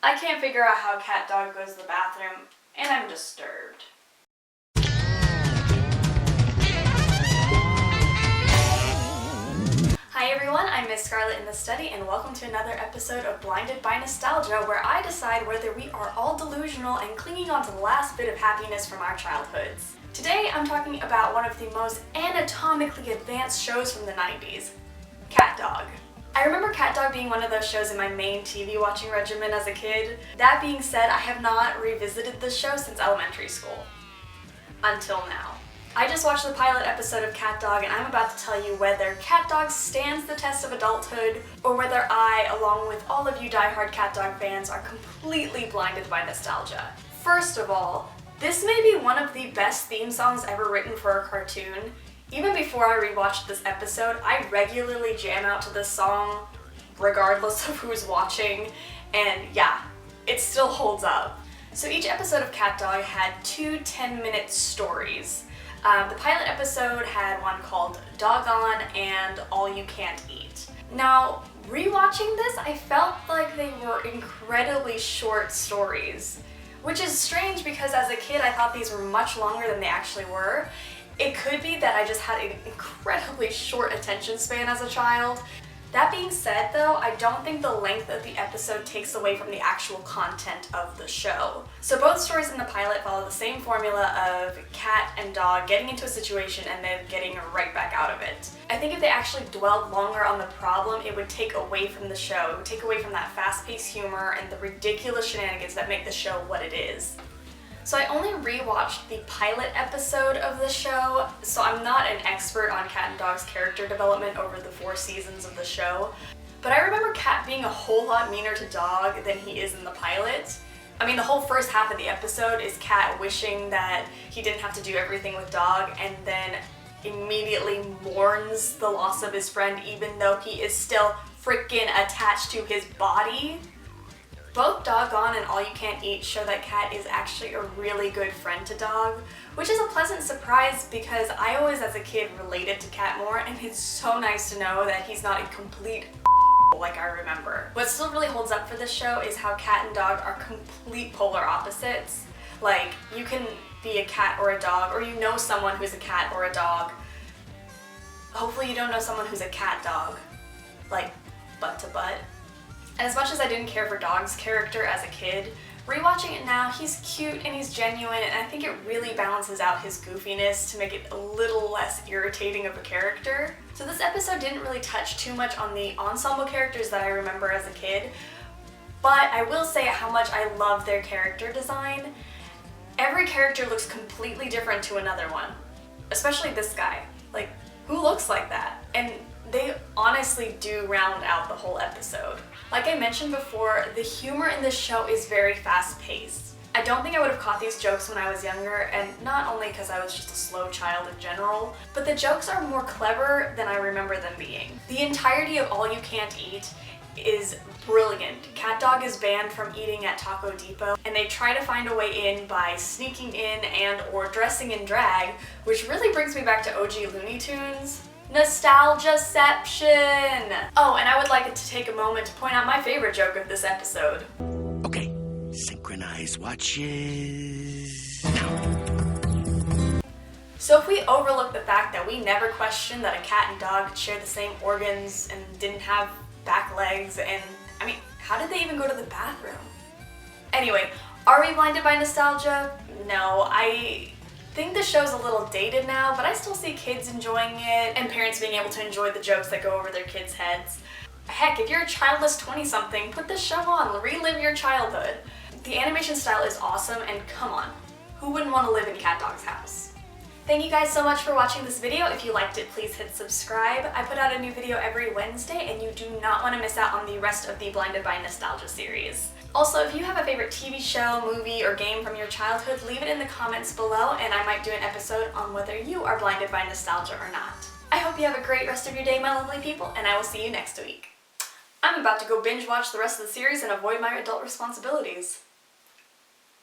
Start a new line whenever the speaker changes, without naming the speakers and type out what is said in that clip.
I can't figure out how CatDog goes to the bathroom, and I'm disturbed. Hi everyone, I'm Miss Scarlet in the Study, and welcome to another episode of Blinded by Nostalgia, where I decide whether we are all delusional and clinging on to the last bit of happiness from our childhoods. Today I'm talking about one of the most anatomically advanced shows from the 90s, CatDog. I remember CatDog being one of those shows in my main TV watching regimen as a kid. That being said, I have not revisited this show since elementary school. Until now. I just watched the pilot episode of CatDog, and I'm about to tell you whether CatDog stands the test of adulthood, or whether I, along with all of you diehard CatDog fans, are completely blinded by nostalgia. First of all, this may be one of the best theme songs ever written for a cartoon. Even before I rewatched this episode, I regularly jam out to this song, regardless of who's watching, and yeah, it still holds up. So each episode of CatDog had two 10-minute stories. The pilot episode had one called Doggone and All You Can't Eat. Now, rewatching this, I felt like they were incredibly short stories, which is strange because as a kid I thought these were much longer than they actually were. It could be that I just had an incredibly short attention span as a child. That being said though, I don't think the length of the episode takes away from the actual content of the show. So both stories in the pilot follow the same formula of cat and dog getting into a situation and then getting right back out of it. I think if they actually dwelled longer on the problem, it would take away from the show. It would take away from that fast-paced humor and the ridiculous shenanigans that make the show what it is. So I only rewatched the pilot episode of the show, so I'm not an expert on Cat and Dog's character development over the 4 seasons of the show. But I remember Cat being a whole lot meaner to Dog than he is in the pilot. I mean, the whole first half of the episode is Cat wishing that he didn't have to do everything with Dog, and then immediately mourns the loss of his friend even though he is still freaking attached to his body. Both Doggone and All You Can't Eat show that Cat is actually a really good friend to Dog, which is a pleasant surprise because I always as a kid related to Cat more, and it's so nice to know that he's not a complete like I remember. What still really holds up for this show is how Cat and Dog are complete polar opposites. Like, you can be a cat or a dog, or you know someone who's a cat or a dog. Hopefully you don't know someone who's a cat dog, like butt to butt. And as much as I didn't care for Dog's character as a kid, rewatching it now, he's cute and he's genuine, and I think it really balances out his goofiness to make it a little less irritating of a character. So this episode didn't really touch too much on the ensemble characters that I remember as a kid, but I will say how much I love their character design. Every character looks completely different to another one, especially this guy. Like, who looks like that? And they honestly do round out the whole episode. Like I mentioned before, the humor in this show is very fast-paced. I don't think I would have caught these jokes when I was younger, and not only because I was just a slow child in general, but the jokes are more clever than I remember them being. The entirety of All You Can't Eat is brilliant. CatDog is banned from eating at Taco Depot, and they try to find a way in by sneaking in and or dressing in drag, which really brings me back to OG Looney Tunes. Nostalgia-ception! Oh, and I would like to take a moment to point out my favorite joke of this episode.
Okay, synchronize watches now.
So if we overlook the fact that we never questioned that a cat and dog share the same organs and didn't have back legs, and I mean, how did they even go to the bathroom? Anyway, are we blinded by nostalgia? No, I think the show's a little dated now, but I still see kids enjoying it and parents being able to enjoy the jokes that go over their kids' heads. Heck, if you're a childless 20-something, put this show on, relive your childhood. The animation style is awesome, and come on, who wouldn't want to live in CatDog's house? Thank you guys so much for watching this video. If you liked it, please hit subscribe. I put out a new video every Wednesday, and you do not want to miss out on the rest of the Blinded by Nostalgia series. Also, if you have a favorite TV show, movie, or game from your childhood, leave it in the comments below, and I might do an episode on whether you are blinded by nostalgia or not. I hope you have a great rest of your day, my lovely people, and I will see you next week. I'm about to go binge watch the rest of the series and avoid my adult responsibilities.